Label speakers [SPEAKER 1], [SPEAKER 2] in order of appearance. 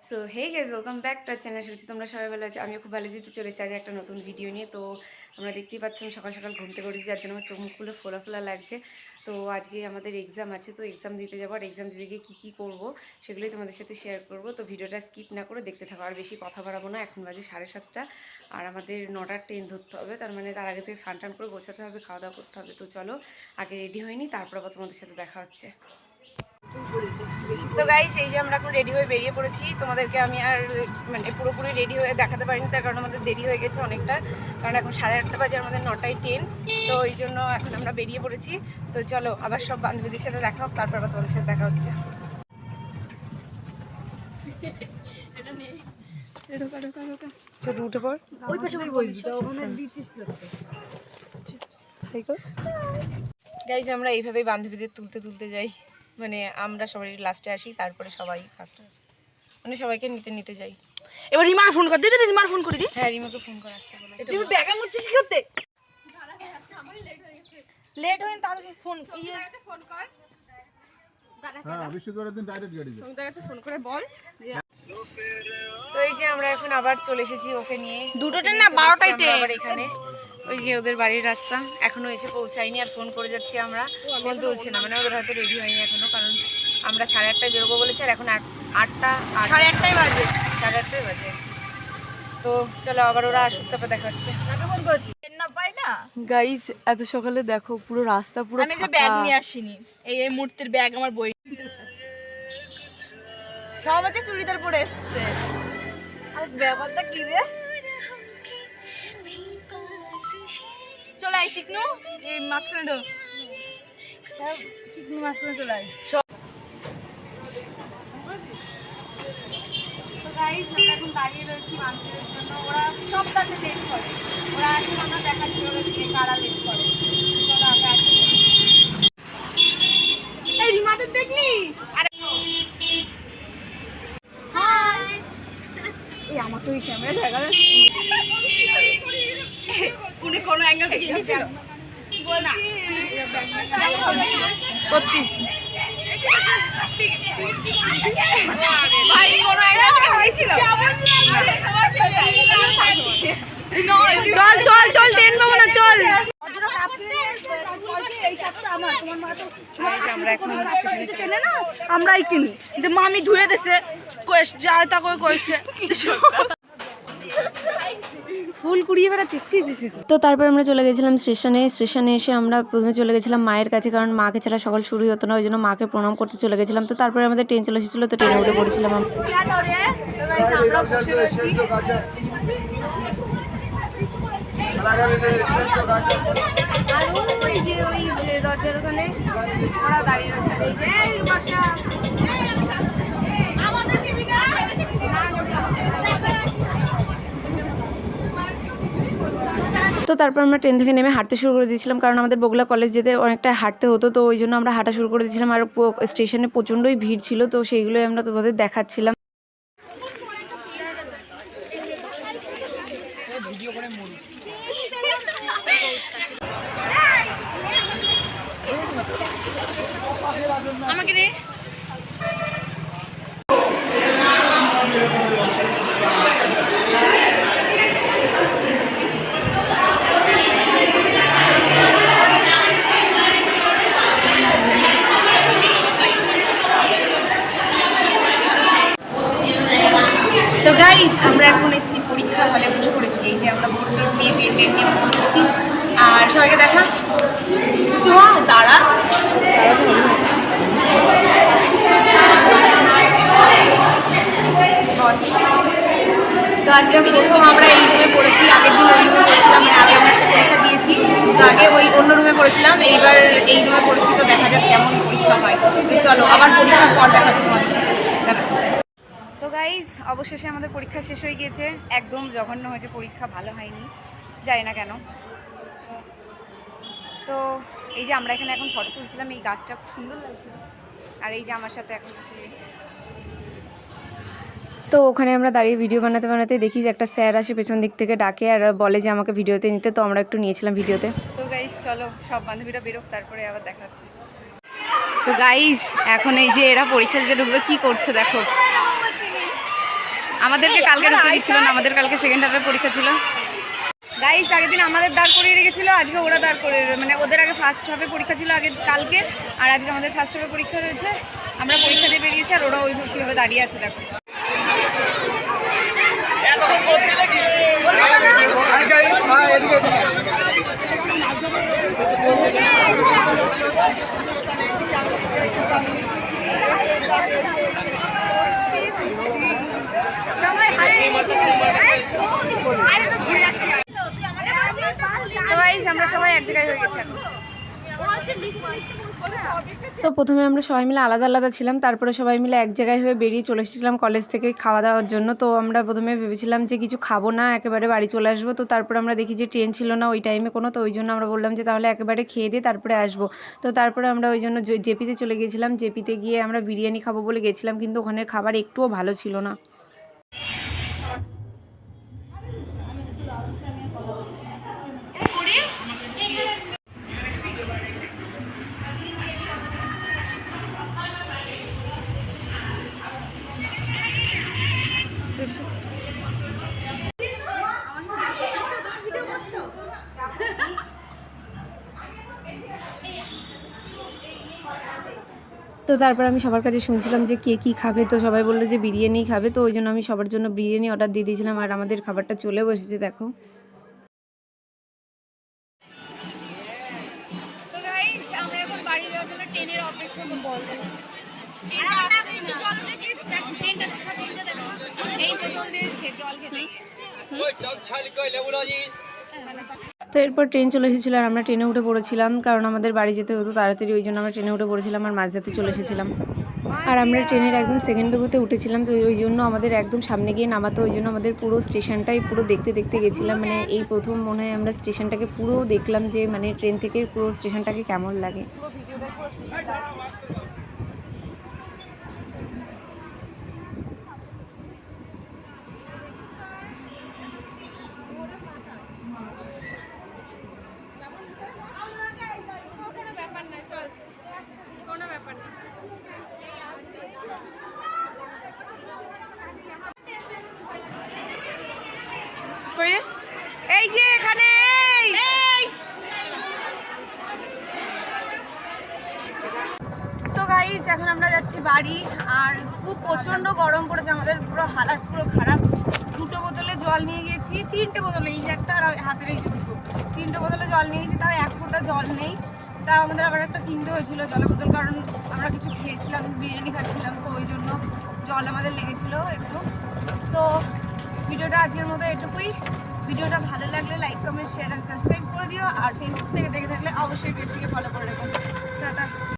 [SPEAKER 1] So hey guys welcome back to our channel. সত্যি তোমরা সবাই ভালো আছো, আমিও খুব ভালো যেতে চলেছি আজ একটা নতুন ভিডিও নিয়ে। তো আমরা দেখতেই পাচ্ছি আমি সকাল সকাল ঘুম থেকে উঠেছি, যার জন্য আমার চোখ মুখগুলো ফোলা ফোলা লাগছে। তো আজকে আমাদের এক্সাম আছে, তো এক্সাম দিতে যাবো, আর এক্সাম দিতে গিয়ে কী কী করবো সেগুলোই তোমাদের সাথে শেয়ার করবো। তো ভিডিওটা স্কিপ না করে দেখতে থাকো, আর বেশি কথা বাড়াবো না। এখন বাজে 7:30 আর আমাদের 9টার ট্রেন ধরতে হবে, তার মানে তার আগে থেকে স্নান টান করে গোছাতে হবে, খাওয়া দাওয়া করতে হবে। তো চলো আগে রেডি হয়নি, তারপর আবার তোমাদের সাথে দেখা হচ্ছে। তো গাইস এই যে আমরা এখন রেডি হয়ে বেরিয়ে পড়েছি। তোমাদেরকে আমি আর মানে পুরোপুরি রেডি হয়ে দেখাতে পারিনি, তার কারণ আমাদের দেরি হয়ে গেছে অনেকটা, কারণ এখন 8:30 বাজে, আমাদের 9টায় ট্রেন। তো ওই জন্য এখন আমরা বেরিয়ে পড়েছি। তো চলো আবার সব বান্ধবীদের সাথে দেখা হোক, তারপর আবার তোমাদের সাথে দেখা হচ্ছে। ছোট উঠে পড়, ওই পাশে গাইস আমরা এইভাবেই বান্ধবীদের তুলতে তুলতে যাই, মানে আমরা সবাই লাস্টে আসি, তারপরে সবাই ফার্স্টে আসি, মানে সবাইকে নিতে নিতে যাই।
[SPEAKER 2] এবার রিমার ফোন কর, দিদি রিমার ফোন করি দি।
[SPEAKER 1] হ্যাঁ রিমাকে ফোন করে আসছে বলে।
[SPEAKER 2] তুমি ব্যাগা মুচ্ছিস কি করতে? লেট হইন তাহলে ফোন ফোন কর।
[SPEAKER 3] হ্যাঁ বিশ্বজোড়ের দিন ডাইরেক্ট গাড়ি যায়।
[SPEAKER 1] তোমাদের কাছে ফোন করে বল যে। তো এই যে আমরা এখন আবার চলে এসেছি ওকে নিয়ে।
[SPEAKER 2] দুটো ট্রেন না 12টায় ট্রেন।
[SPEAKER 1] আবার এখানে ওই যে ওদের বাড়ির রাস্তা, এখনো এসে পৌঁছায়নি, আর ফোন করে যাচ্ছি আমরা, ফোন তুলছে না, মানে ওদের হয়তো রেডি হয়নি এখনো, কারণ আমরা 8:30টায় বেরোবো বলেছি, আর এখন 8টা
[SPEAKER 2] 8:30টায় বাজে,
[SPEAKER 1] 8:30টায় বাজে। তো চলো আবার ওরা আসুক, তারপর দেখা হচ্ছে।
[SPEAKER 2] ফোন করছি না পাই না।
[SPEAKER 1] গাইস এত সকালে দেখো পুরো রাস্তা পুরো
[SPEAKER 2] আমি যে ব্যাগ নিয়ে আসিনি, এই মূর্তির ব্যাগ, আমার বই সব আছে, চুড়িদার পরে এসেছে। আর ব্যাপারটা কি রে? চলে আই চিকনু, এই মাঝখানে ঢোক, চিকনু মাঝখানে চলে আই।
[SPEAKER 1] তো গাইস আমরা এখন দাঁড়িয়ে রয়েছি বান্ধবীদের জন্য, ওরা সব তাতে লেট করে, ওরা আসলে আমরা দেখাচ্ছি ওরা কারা লেট করে। চলো আগে আসি।
[SPEAKER 2] এই রিমাদের দেখলি? আরে হাই, এই আমাকে ওই ক্যামেরা দেখা যাচ্ছে,
[SPEAKER 1] উনি কোনো অ্যাঙ্গেল থেকে নিয়েছিল
[SPEAKER 2] না সত্যি
[SPEAKER 1] ভাই, কোনো অ্যাঙ্গেল থেকে হয়েছিল।
[SPEAKER 2] চল চল চল, ট্রেন পাবো না, চল।
[SPEAKER 1] আমরা এখন
[SPEAKER 2] আমরাই কিনি, কিন্তু মামি ধুয়ে দিছে, যা তা করে কইছে
[SPEAKER 1] ফুল কুড়িয়ে বেড়াচ্ছিস। তো তারপর আমরা চলে গেছিলাম স্টেশনে এসে আমরা প্রথমে চলে গেছিলাম মায়ের কাছে, কারণ মাকে ছাড়া সকাল শুরুই হতো না, ওই জন্য মাকে প্রণাম করতে চলে গেছিলাম। তো তারপরে আমাদের ট্রেন চলে এসেছিলো, তো ট্রেনে উঠে পড়েছিলাম আমরা। দরজার ওখানে ওরা দাঁড়িয়ে রয়েছে, এই যে তো তারপর আমরা ট্রেন থেকে নেমে হাঁটতে শুরু করে দিয়েছিলাম, কারণ আমাদের বগুলা কলেজ যেতে অনেকটা হাঁটতে হতো, তো ওই জন্য আমরা হাঁটা শুরু করে দিয়েছিলাম। আর স্টেশনে প্রচণ্ডই ভিড় ছিল, তো সেইগুলোই আমরা তোমাদের দেখাচ্ছিলাম।
[SPEAKER 2] আমাকে রে
[SPEAKER 1] তো গাইস আমরা এখন এসেছি পরীক্ষা হলে, বসে পড়েছি। এই যে আমরা বোর্ড নিয়ে পেন নিয়ে বসে পড়েছি, আর সবাইকে দেখা দাঁড়া। তো আজকে প্রথম আমরা এই রুমে পড়েছি, আগের দিন ওই রুমে পড়েছিলাম, মানে আগে আমরা পরীক্ষা দিয়েছি, তো আগে ওই অন্য রুমে পড়েছিলাম, এইবার এই রুমে পড়েছি। তো দেখা যাক কেমন পরীক্ষা হয়। তো চলো আবার পরীক্ষার পর দেখা হচ্ছে তোমাদের সাথে। তো গাইজ অবশেষে আমাদের পরীক্ষা শেষ হয়ে গিয়েছে, একদম জঘন্য হয়েছে পরীক্ষা, ভালো হয়নি, জানি না কেন। তো এই যে আমরা এখানে এখন ফটো তুলছিলাম, এই গাছটা খুব সুন্দর লাগছিল, আর এই যে আমার সাথে এখন তো ওখানে আমরা দাঁড়িয়ে ভিডিও বানাতে বানাতে দেখি যে একটা স্যার আসে পেছন দিক থেকে ডাকে, আর বলে যে আমাকে ভিডিওতে নিতে, তো আমরা একটু নিয়েছিলাম ভিডিওতে। তো গাইজ চলো সব বান্ধবীরা বেরোক, তারপরে আবার দেখা হচ্ছে। তো গাইজ এখন এই যে এরা পরীক্ষা দিতে ঢুকবে, কি করছে দেখো। আমাদেরকে কালকে ঢুকতে দিচ্ছিল না, আমাদের কালকে সেকেন্ড হাফের পরীক্ষা ছিল। গাইস আগের দিন আমাদের দাঁড় করিয়ে রেখেছিল, আজকে ওরা দাঁড় করিয়ে, মানে ওদের আগে ফার্স্ট হাফে পরীক্ষা ছিল আগে কালকে, আর আজকে আমাদের ফার্স্ট হাফে পরীক্ষা রয়েছে। আমরা পরীক্ষা দিয়ে বেরিয়েছি আর ওরা ওই কীভাবে দাঁড়িয়ে আছে দেখো। তো গাইস আমরা সবাই এক জায়গায় হয়ে গেছি এখন। তো প্রথমে আমরা সবাই মিলে আলাদা আলাদা ছিলাম, তারপরে সবাই মিলে এক জায়গায় হয়ে বেরিয়ে চলে এসেছিলাম কলেজ থেকে খাওয়া দাওয়ার জন্য। তো আমরা প্রথমে ভেবেছিলাম যে কিছু খাবো না, একেবারে বাড়ি চলে আসবো। তো তারপরে আমরা দেখি যে ট্রেন ছিল না ওই টাইমে কোনো, তো ওই জন্য আমরা বললাম যে তাহলে একেবারে খেয়ে দিয়ে তারপরে আসবো। তো তারপরে আমরা ওই জন্য জেপিতে চলে গিয়েছিলাম। জেপিতে গিয়ে আমরা বিরিয়ানি খাবো বলে গেছিলাম, কিন্তু ওখানের খাবার একটুও ভালো ছিল না। তো তারপর আমি সবার কাছে শুনছিলাম যে কে কী খাবে, তো সবাই বললো যে বিরিয়ানি খাবে। তো ওই জন্য আমি সবার জন্য বিরিয়ানি অর্ডার দিয়ে দিয়েছিলাম, আর আমাদের খাবারটা চলে বসেছে দেখো। তো গাইস আমরা এখন বাড়ি যাওয়ার জন্য ট্রেনের অপেক্ষা করবো। তো এরপর ট্রেন চলে এসেছিলো আর আমরা ট্রেনে উঠে পড়েছিলাম, কারণ আমাদের বাড়ি যেতে হতো তাড়াতাড়ি, ওই জন্য আমরা ট্রেনে উঠে পড়েছিলাম আর মাঝরাতে চলে এসেছিলাম। আর আমরা ট্রেনের একদম সেকেন্ড বেগুতে উঠেছিলাম, তো ওই জন্য আমাদের একদম সামনে গিয়ে নামাতো, ওই জন্য আমাদের পুরো স্টেশনটাই পুরো দেখতে দেখতে গেছিলাম। মানে এই প্রথম মনে হয় আমরা স্টেশনটাকে পুরো দেখলাম, যে মানে ট্রেন থেকে পুরো স্টেশনটাকে কেমন লাগে। এই যে এখানে তো গাইস এখন আমরা যাচ্ছি বাড়ি, আর খুব প্রচন্ড গরম পড়েছে, আমাদের পুরো হালাত পুরো খারাপ। দুটো বোতলে জল নিয়ে গেছি, তিনটে বোতলে, এই যে একটা আর হাতের এই যে দুটো, তিনটে বোতলে জল নিয়ে গেছি, তাও এক ফোঁটা জল নেই। তা আমাদের আবার একটা কিনতে হয়েছিল জলের বোতল, কারণ আমরা কিছু খেয়েছিলাম, বিরিয়ানি খাচ্ছিলাম, তো ওই জন্য জল আমাদের লেগেছিল একটু। তো ভিডিওটা আজকের মতো এটুকুই। ভিডিওটা ভালো লাগলে like comment share and subscribe করে দিও, আর ফেসবুক থেকে দেখে থাকলে অবশ্যই পেজটিকে ফলো করে রেখো। টাটা।